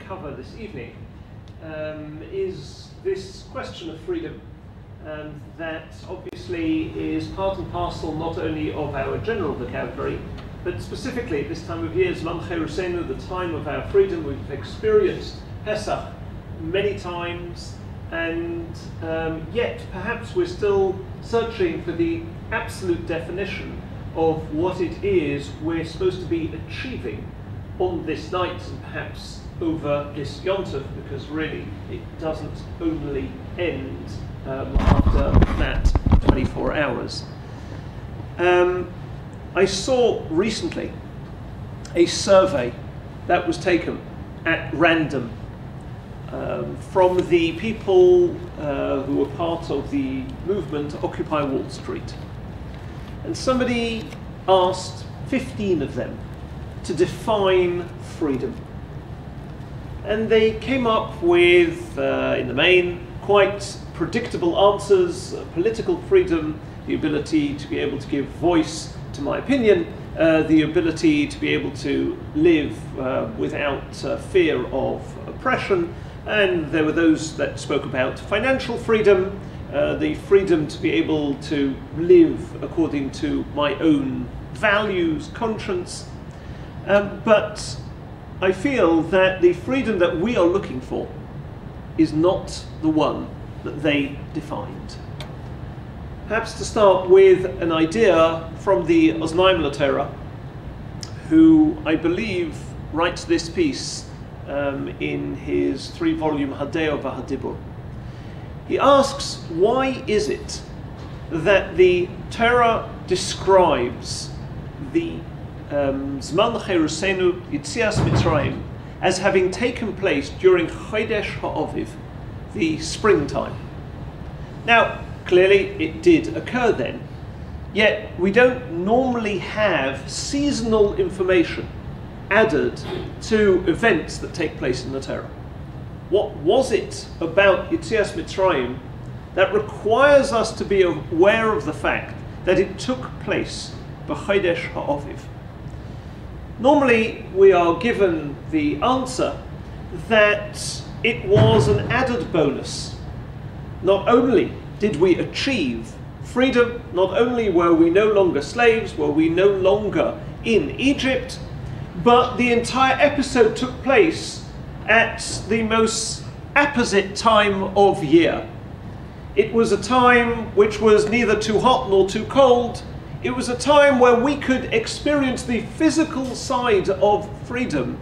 cover this evening is this question of freedom, that obviously is part and parcel not only of our general vocabulary, but specifically at this time of year, Zman Cherusenu, the time of our freedom. We've experienced Pesach many times, and yet perhaps we're still searching for the absolute definition of what it is we're supposed to be achieving on this night, and perhaps over this Yom Tov, because really it doesn't only end after that 24 hours. I saw recently a survey that was taken at random from the people who were part of the movement Occupy Wall Street. And somebody asked 15 of them to define freedom. And they came up with, in the main, quite predictable answers: political freedom, the ability to be able to give voice to my opinion, the ability to be able to live without fear of oppression, and there were those that spoke about financial freedom, the freedom to be able to live according to my own values, conscience. But I feel that the freedom that we are looking for is not the one that they defined. Perhaps to start with an idea from the Oznaim LaTorah, who I believe writes this piece in his 3-volume Hadeo v'Hadibur. He asks, why is it that the Torah describes the Zman Cherusenu Yitzias Mitzrayim as having taken place during Chodesh HaAviv, the springtime? Now, clearly it did occur then, yet we don't normally have seasonal information added to events that take place in the Torah. What was it about Yitzias Mitzrayim that requires us to be aware of the fact that it took place b'Chodesh HaAviv? Normally we are given the answer that it was an added bonus. Not only did we achieve freedom, not only were we no longer slaves, were we no longer in Egypt, but the entire episode took place at the most apposite time of year. It was a time which was neither too hot nor too cold. It was a time where we could experience the physical side of freedom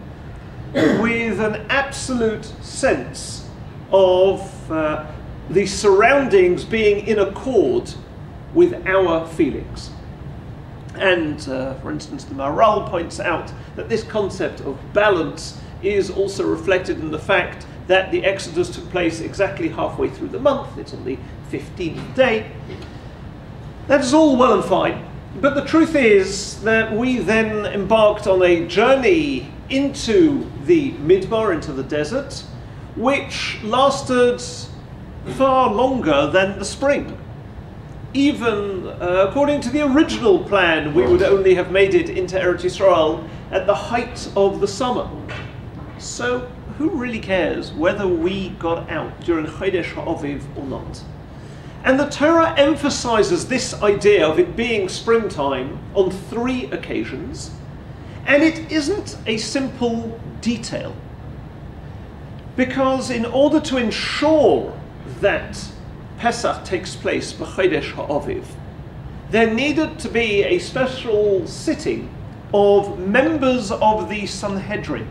with an absolute sense of the surroundings being in accord with our feelings. And for instance, the Maharal points out that this concept of balance is also reflected in the fact that the Exodus took place exactly halfway through the month. It's on the 15th day. That is all well and fine, but the truth is that we then embarked on a journey into the Midbar, into the desert, which lasted far longer than the spring. Even according to the original plan, we would only have made it into Eretz Yisrael at the height of the summer. So who really cares whether we got out during Chodesh HaAviv or not? And the Torah emphasizes this idea of it being springtime on 3 occasions, and it isn't a simple detail. Because in order to ensure that Pesach takes place b'Chodesh HaAviv, there needed to be a special sitting of members of the Sanhedrin.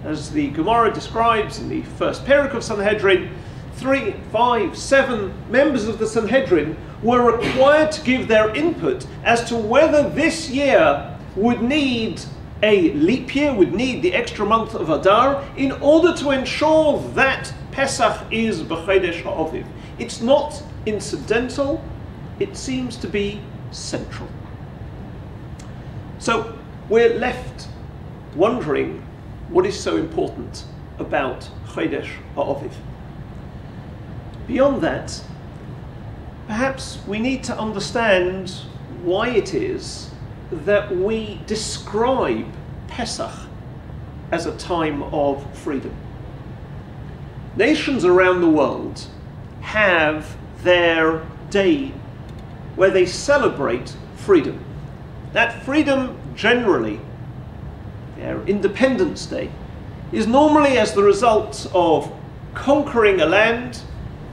As the Gemara describes in the first parak of Sanhedrin, 3, 5, 7 members of the Sanhedrin were required to give their input as to whether this year would need a leap year, would need the extra month of Adar, in order to ensure that Pesach is b'Chodesh HaAviv. It's not incidental, it seems to be central. So we're left wondering what is so important about Chodesh HaAviv. Beyond that, perhaps we need to understand why it is that we describe Pesach as a time of freedom. nations around the world have their day where they celebrate freedom. That freedom generally, their Independence Day, is normally as the result of conquering a land,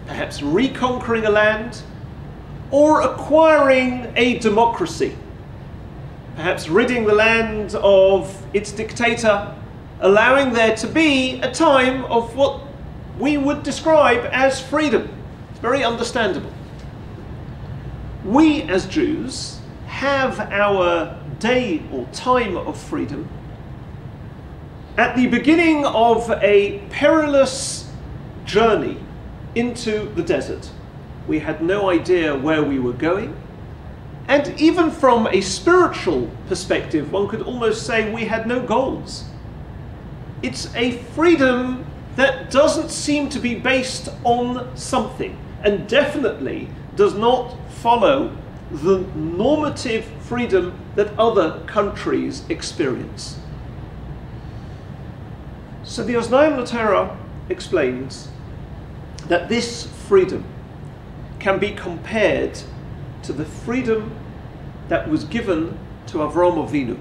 perhaps reconquering a land, or acquiring a democracy, perhaps ridding the land of its dictator, allowing there to be a time of what we would describe as freedom. It's very understandable. We as Jews have our day or time of freedom at the beginning of a perilous journey into the desert. We had no idea where we were going. And even from a spiritual perspective, one could almost say we had no goals. It's a freedom that doesn't seem to be based on something, and definitely does not follow the normative freedom that other countries experience. So the Oznaim L'Torah explains that this freedom can be compared to the freedom that was given to Avraham Avinu,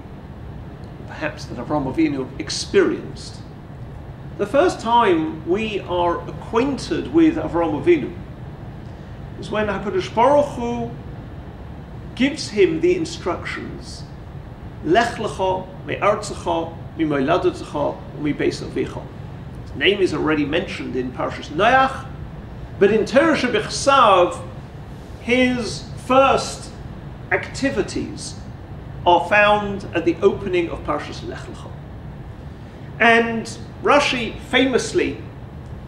perhaps that Avraham Avinu experienced. The first time we are acquainted with Avraham Avinu is when HaKadosh Baruch Hu gives him the instructions, Lech lecha me'artzecha mi'moladetzecha u'mibeis avicha. His name is already mentioned in Parshas Noach, but in Torah Shebechsav, his first activities are found at the opening of Parshas Lech lecha. And Rashi famously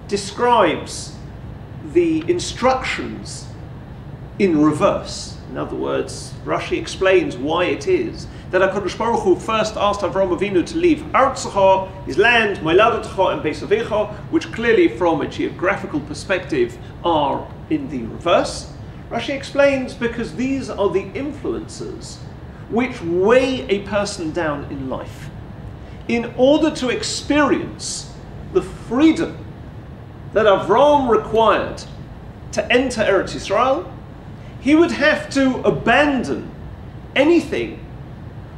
describes the instructions in reverse. In other words, Rashi explains why it is that HaKadosh Baruch Hu first asked Avraham Avinu to leave Artzecha, his land, Moladetcha and Beis Avicha, which clearly from a geographical perspective are in the reverse. Rashi explains because these are the influences which weigh a person down in life. In order to experience the freedom that Avraham required to enter Eretz Yisrael, he would have to abandon anything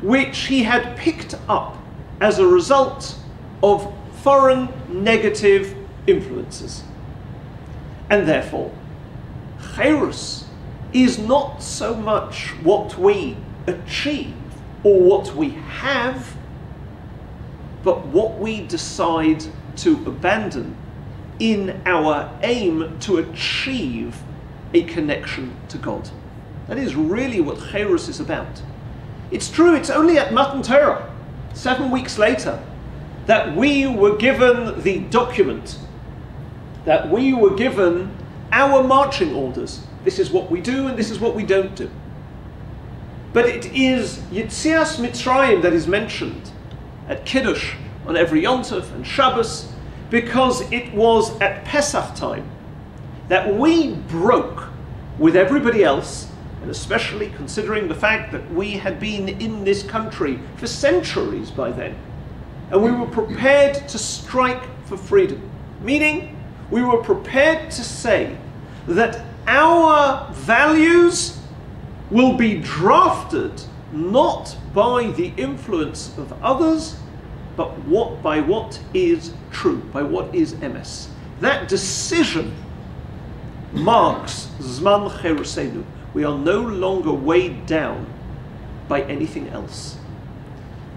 which he had picked up as a result of foreign negative influences. And therefore, Cherus is not so much what we achieve or what we have, but what we decide to abandon in our aim to achieve a connection to God. That is really what Cherus is about. It's true, it's only at Matan Torah, 7 weeks later, that we were given the document, that we were given our marching orders. This is what we do and this is what we don't do. But it is Yetzias Mitzrayim that is mentioned at Kiddush on every Yom Tov and Shabbos, because it was at Pesach time that we broke with everybody else, and especially considering the fact that we had been in this country for centuries by then, and we were prepared to strike for freedom. Meaning, we were prepared to say that our values will be drafted not by the influence of others, but by what is true, by what is emes. That decision marks Zman Cherusenu. We are no longer weighed down by anything else.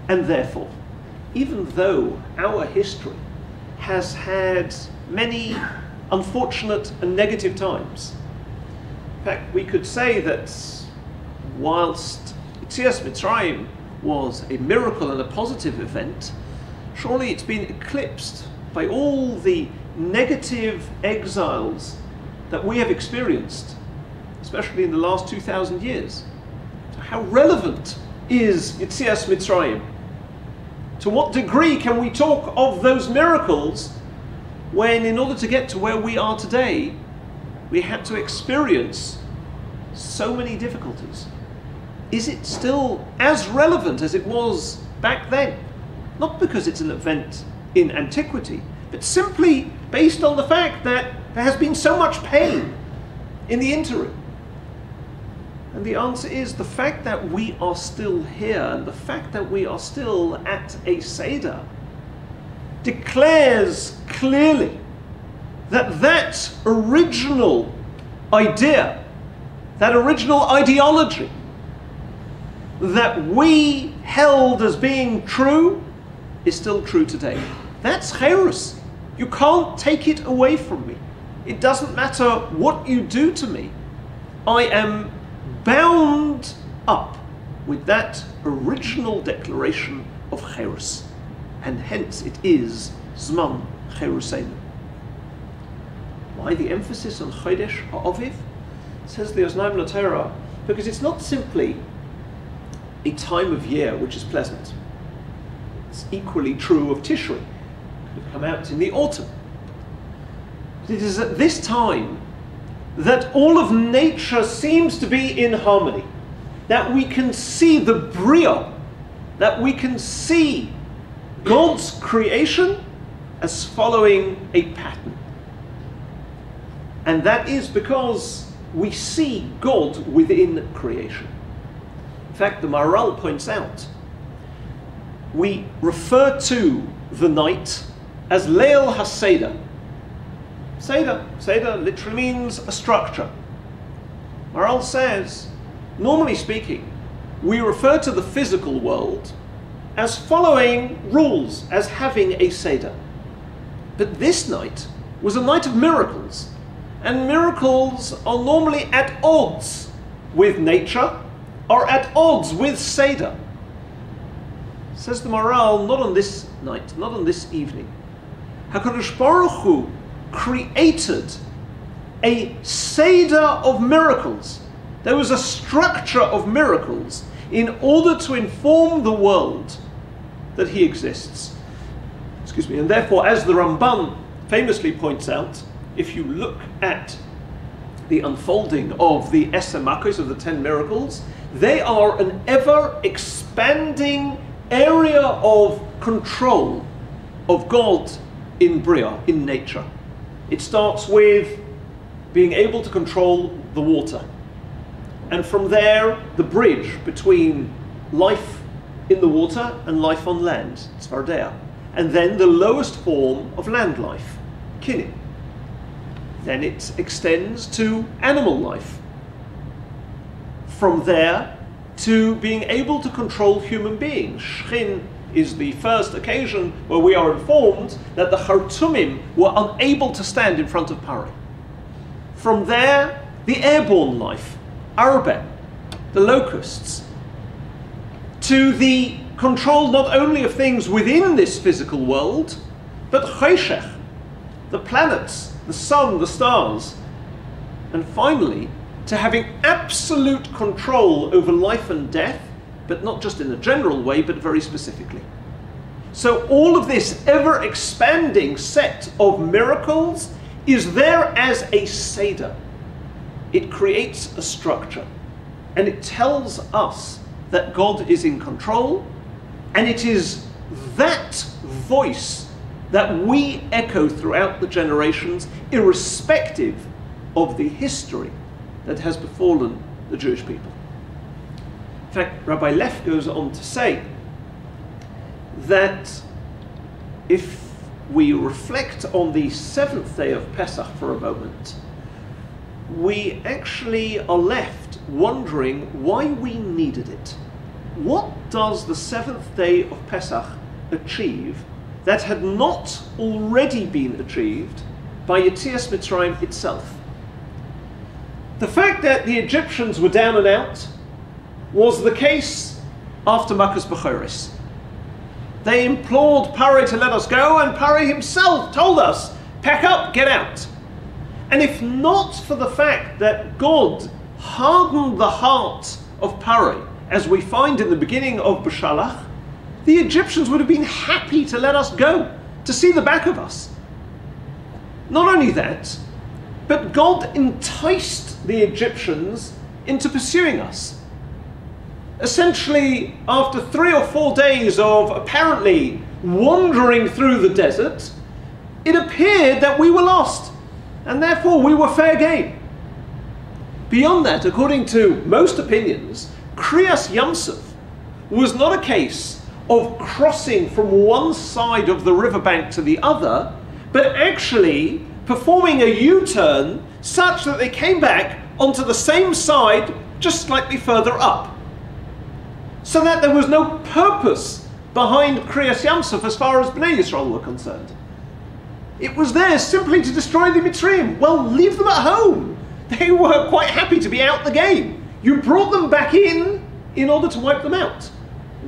And therefore, even though our history has had many unfortunate and negative times, in fact, we could say that whilst Yetzias Mitzrayim was a miracle and a positive event, surely it's been eclipsed by all the negative exiles that we have experienced, especially in the last 2,000 years. So how relevant is Yetzias Mitzrayim? To what degree can we talk of those miracles when, in order to get to where we are today, we had to experience so many difficulties? Is it still as relevant as it was back then? Not because it's an event in antiquity, but simply based on the fact that there has been so much pain in the interim? And the answer is the fact that we are still here and the fact that we are still at a Seder declares clearly that that original idea, that original ideology that we held as being true is still true today. That's Hersh. You can't take it away from me. It doesn't matter what you do to me. I am bound up with that original declaration of Hersh, and hence it is Zman Cherusenu. Why the emphasis on Chodesh Ha'aviv? Says the Oznaim L'Torah, because it's not simply a time of year which is pleasant. It's equally true of Tishrei. It come out in the autumn. It is at this time that all of nature seems to be in harmony, that we can see the Bria, that we can see God's creation as following a pattern. And that is because we see God within creation. In fact, the Maharal points out, we refer to the night as Leil HaSeder. Seder literally means a structure. Maharal says, normally speaking, we refer to the physical world as following rules, as having a Seder. But this night was a night of miracles. And miracles are normally at odds with nature, are at odds with Seder. Says the Maharal, not on this night, not on this evening. HaKadosh Baruch Hu created a Seder of miracles. There was a structure of miracles in order to inform the world that he exists. Excuse me. And therefore, as the Ramban famously points out, if you look at the unfolding of the Eser Makos, of the 10 miracles, they are an ever-expanding area of control of God in Bria, in nature. It starts with being able to control the water. And from there, the bridge between life in the water and life on land, Tzvardea. And then the lowest form of land life, Kinim. Then it extends to animal life. From there to being able to control human beings. Shchin is the first occasion where we are informed that the Chartumim were unable to stand in front of Pari. From there, the airborne life, Arbe, the locusts, to the control not only of things within this physical world, but Choshech, the planets, the sun, the stars, and finally, to having absolute control over life and death, but not just in a general way, but very specifically. So all of this ever-expanding set of miracles is there as a Seder. It creates a structure, and it tells us that God is in control, and it is that voice that we echo throughout the generations, irrespective of the history that has befallen the Jewish people. In fact, Rabbi Leff goes on to say that if we reflect on the 7th day of Pesach for a moment, we actually are left wondering why we needed it. What does the 7th day of Pesach achieve that had not already been achieved by Yetzias Mitzrayim itself? The fact that the Egyptians were down and out was the case after Makas Bechoros. They implored Pari to let us go, and Pari himself told us, pack up, get out. And if not for the fact that God hardened the heart of Pari, as we find in the beginning of Beshalach, the Egyptians would have been happy to let us go, to see the back of us. Not only that, but God enticed the Egyptians into pursuing us. Essentially, after 3 or 4 days of apparently wandering through the desert, it appeared that we were lost, and therefore we were fair game. Beyond that, according to most opinions, Kriyas Yamsuf was not a case of crossing from one side of the riverbank to the other, but actually performing a U-turn such that they came back onto the same side, just slightly further up. So that there was no purpose behind Kriyas Yamsuf as far as Bnei Yisrael were concerned. It was there simply to destroy the Mitzrayim. Well, leave them at home. They were quite happy to be out the game. You brought them back in order to wipe them out.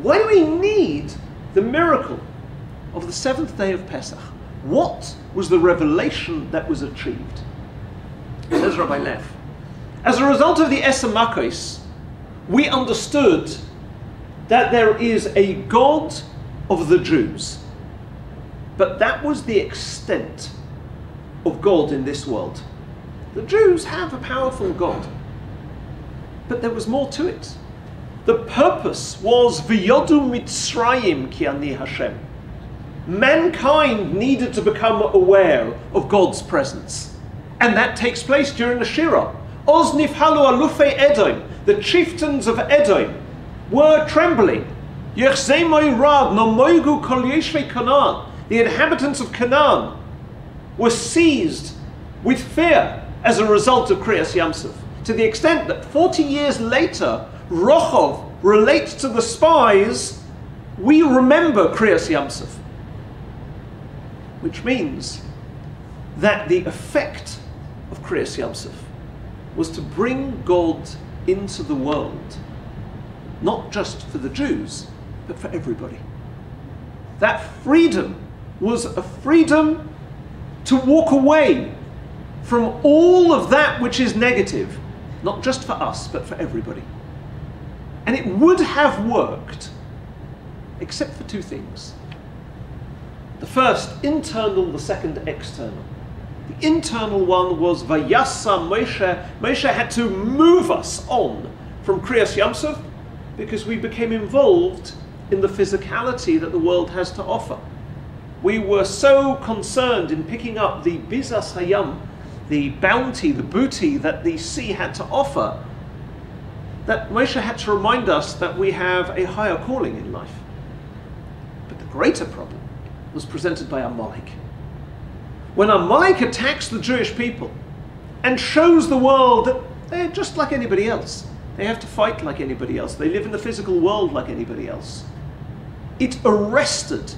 Why do we need the miracle of the seventh day of Pesach? What was the revelation that was achieved? Says Rabbi Lev, as a result of the Eser Makos, we understood that there is a God of the Jews. But that was the extent of God in this world. The Jews have a powerful God. But there was more to it. The purpose was V'yodu Mitzrayim ki ani Hashem. Mankind needed to become aware of God's presence. And that takes place during the Shirah. Oz nifhalu alufei Edom, the chieftains of Edom, were trembling. Yechzemoi rad no moigu kol yeshvei Canaan. The inhabitants of Canaan were seized with fear as a result of Kriyas Yamsuf, to the extent that 40 years later, Rochov relates to the spies, we remember Kriyas Yamsuf. Which means that the effect of Kriyas Yamsuf was to bring God into the world, not just for the Jews, but for everybody. That freedom was a freedom to walk away from all of that which is negative, not just for us, but for everybody. And it would have worked, except for two things. The first, internal, the second, external. The internal one was Vayasa Moshe. Moshe had to move us on from Kriyas Yamsuf because we became involved in the physicality that the world has to offer. We were so concerned in picking up the Bizas Hayam, the bounty, the booty that the sea had to offer, that Moshe had to remind us that we have a higher calling in life. But the greater problem was presented by Amalek. When Amalek attacks the Jewish people and shows the world that they're just like anybody else, they have to fight like anybody else, they live in the physical world like anybody else, it arrested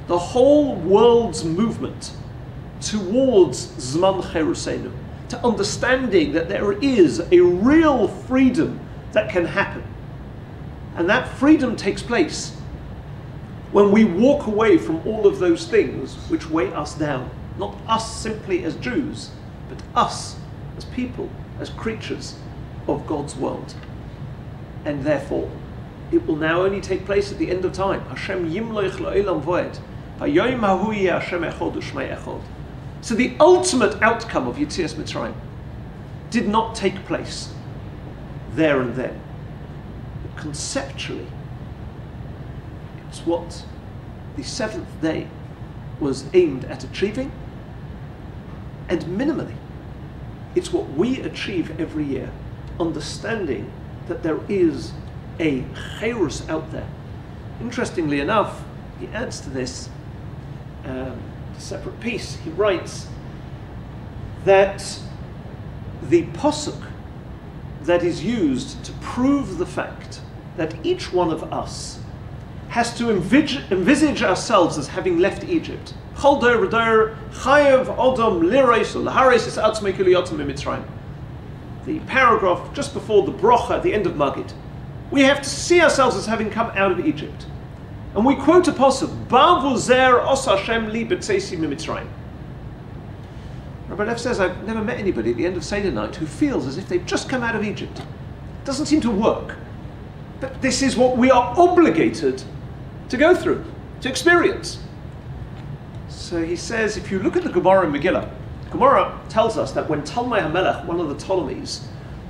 the whole world's movement towards Zman Cherusenu, to understanding that there is a real freedom that can happen. And that freedom takes place when we walk away from all of those things which weigh us down. Not us simply as Jews, but us as people, as creatures of God's world. And therefore, it will now only take place at the end of time. Hashem yimloich la'olam voed. V'yoyim hahu yeh Hashem echod u'shmei echod. So the ultimate outcome of Yetzias Mitzrayim did not take place there and then. But conceptually, it's what the seventh day was aimed at achieving, and minimally, it's what we achieve every year, understanding that there is a chayrus out there. Interestingly enough, he adds to this a separate piece. He writes that the posuk that is used to prove the fact that each one of us has to envisage ourselves as having left Egypt. The paragraph just before the brocha at the end of Magid. We have to see ourselves as having come out of Egypt. And we quote a pasuk, Bavu zer os Hashem li b'tzeisi miMitzrayim. Rabbi Lev says, I've never met anybody at the end of Seder night who feels as if they've just come out of Egypt. It doesn't seem to work. But this is what we are obligated to go through, to experience. So he says, if you look at the Gemara in Megillah, Gemara tells us that when Talmai HaMelech, one of the Ptolemies,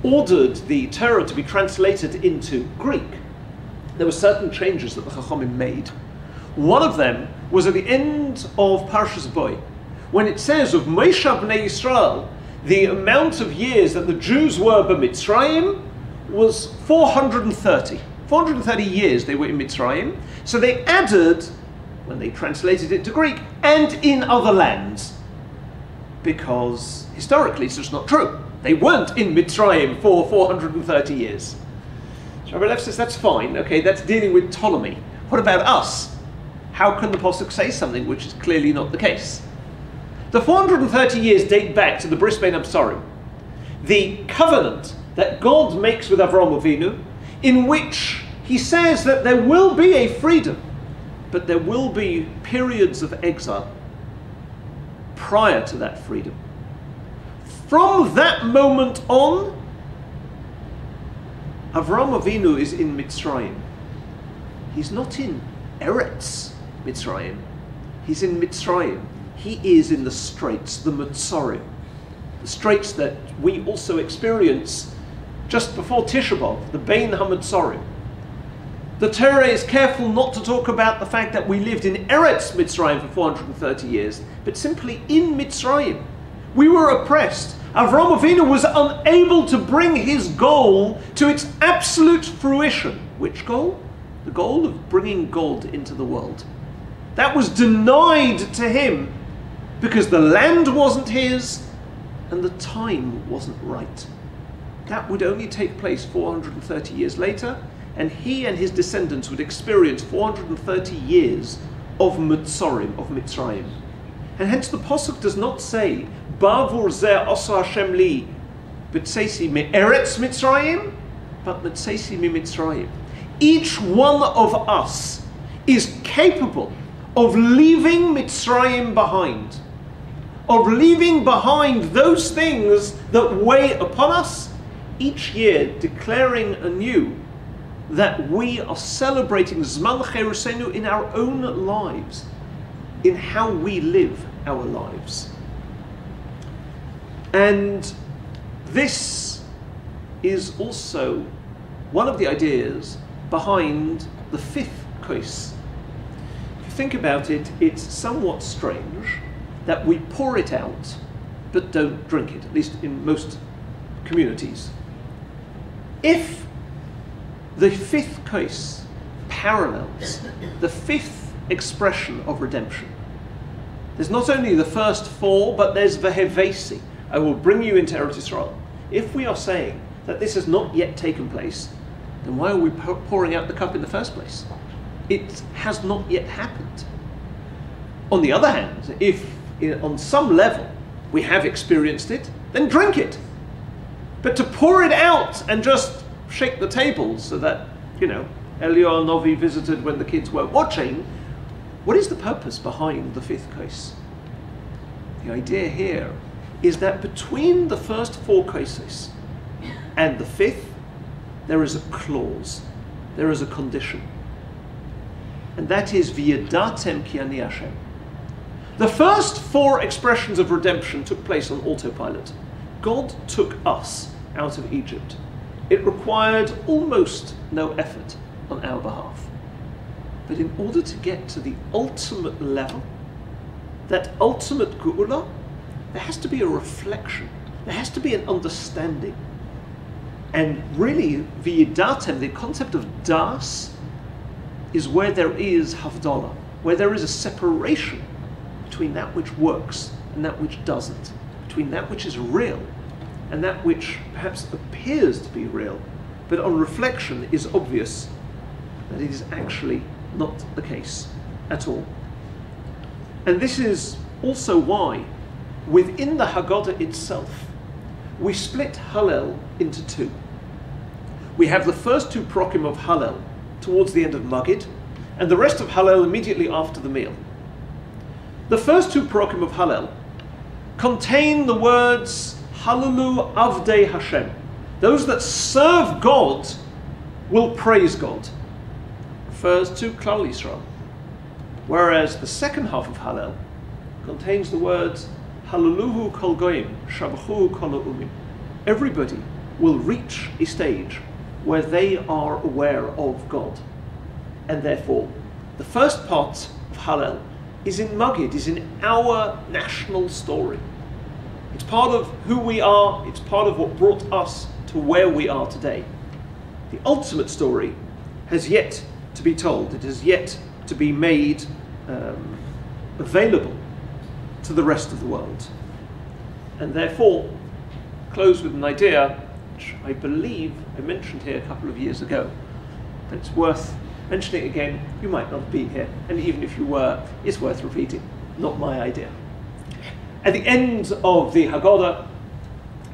ordered the Torah to be translated into Greek, there were certain changes that the Chachamim made. One of them was at the end of Parshas Bo, when it says of Moshe Bnei Yisrael, the amount of years that the Jews were b'Mitzrayim was 430. 430 years they were in Mitzrayim. So they added, when they translated it to Greek, and in other lands. Because historically it's just not true. They weren't in Mitzrayim for 430 years. So Rabbi Lev says that's fine. Okay, that's dealing with Ptolemy. What about us? How can the Pasuk say something which is clearly not the case? The 430 years date back to the Bris Bein Absarim, the covenant that God makes with Avraham Avinu, in which he says that there will be a freedom, but there will be periods of exile prior to that freedom. From that moment on, Avraham Avinu is in Mitzrayim. He's not in Eretz Mitzrayim. He's in Mitzrayim. He is in the straits, the Mitzorim, the straits that we also experience just before Tisha B'Av, the Bein HaMitzorim. The Torah is careful not to talk about the fact that we lived in Eretz Mitzrayim for 430 years, but simply in Mitzrayim. We were oppressed. Avraham Avinu was unable to bring his goal to its absolute fruition. Which goal? The goal of bringing God into the world. That was denied to him because the land wasn't his and the time wasn't right. That would only take place 430 years later, and he and his descendants would experience 430 years of Mitzorim, of Mitzrayim. And hence the Pasuk does not say, Ba'avur zeh asa Hashem li b'tseisi me'eretz Mitzrayim, but b'tseisi mi'Mitzrayim. Each one of us is capable of leaving Mitzrayim behind, of leaving behind those things that weigh upon us, each year declaring anew that we are celebrating Zman Cherusenu in our own lives, in how we live our lives. And this is also one of the ideas behind the fifth kos. If you think about it, it's somewhat strange that we pour it out but don't drink it, at least in most communities. If the fifth kos parallels the fifth expression of redemption, there's not only the first four, but there's vehevesi, I will bring you into Eretz Yisrael. If we are saying that this has not yet taken place, then why are we pouring out the cup in the first place? It has not yet happened. On the other hand, if on some level we have experienced it, then drink it. But to pour it out and just shake the tables so that, Eliyahu Novi visited when the kids weren't watching, what is the purpose behind the fifth kos? The idea here is that between the first four koses and the fifth, there is a clause, there is a condition. And that is V'yadatem ki ani Hashem. The first four expressions of redemption took place on autopilot. God took us out of Egypt. It required almost no effort on our behalf. But in order to get to the ultimate level, that ultimate geula, there has to be a reflection. There has to be an understanding. And really, v'yidatem, the concept of das, is where there is havdalah, where there is a separation between that which works and that which doesn't, between that which is real and that which perhaps appears to be real, but on reflection is obvious that it is actually not the case at all. And this is also why, within the Haggadah itself, we split Hallel into two. We have the first two prokim of Hallel towards the end of Magid, and the rest of Hallel immediately after the meal. The first two prokim of Hallel contain the words Hallelu Avdei Hashem. Those that serve God will praise God. Refers to Klal Yisrael. Whereas the second half of Hallel contains the words Hallelujah kol goyim, shabchu kol ha'umim. Everybody will reach a stage where they are aware of God. And therefore, the first part of Hallel is in Magid, is in our national story. It's part of who we are, it's part of what brought us to where we are today. The ultimate story has yet to be told. It has yet to be made available to the rest of the world. And therefore, close with an idea which I believe I mentioned here a couple of years ago. And it's worth mentioning again. You might not be here, and even if you were, it's worth repeating. Not my idea. At the end of the Haggadah,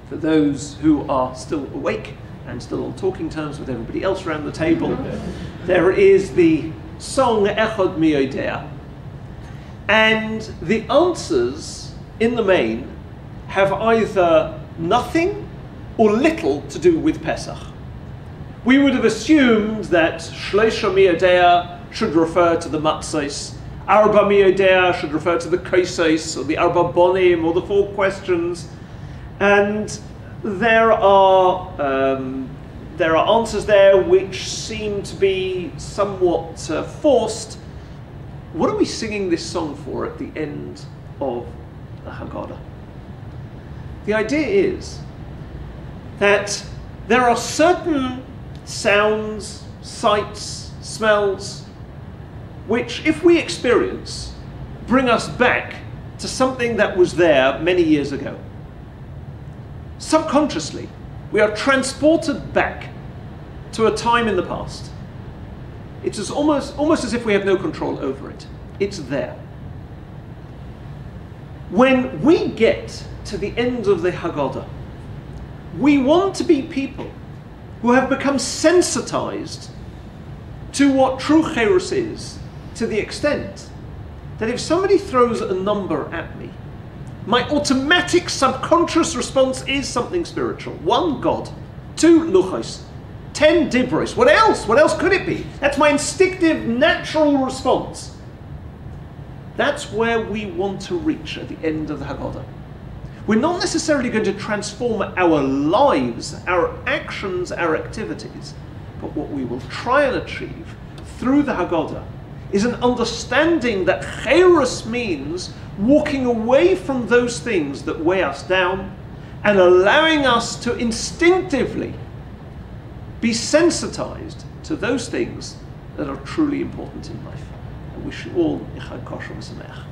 for those who are still awake and still on talking terms with everybody else around the table, there is the song Echad Mi Yodea. And the answers, in the main, have either nothing or little to do with Pesach. We would have assumed that Shleisha Mi Yodea should refer to the matzos, Arba Mi Yodea should refer to the kaisos, or the Arba Bonim, or the 4 questions. And there are answers there which seem to be somewhat forced. What are we singing this song for at the end of the Haggadah? The idea is that there are certain sounds, sights, smells, which, if we experience, bring us back to something that was there many years ago. Subconsciously, we are transported back to a time in the past. It's almost as if we have no control over it. It's there. When we get to the end of the Haggadah, we want to be people who have become sensitized to what true Hersh is, to the extent that if somebody throws a number at me, my automatic subconscious response is something spiritual. 1, God. 2, luchos. 10, dibros. What else? What else could it be? That's my instinctive, natural response. That's where we want to reach at the end of the Haggadah. We're not necessarily going to transform our lives, our actions, our activities, but what we will try and achieve through the Haggadah is an understanding that Hersh means walking away from those things that weigh us down and allowing us to instinctively be sensitized to those things that are truly important in life. I wish you all Echad Kosher V'Sameach.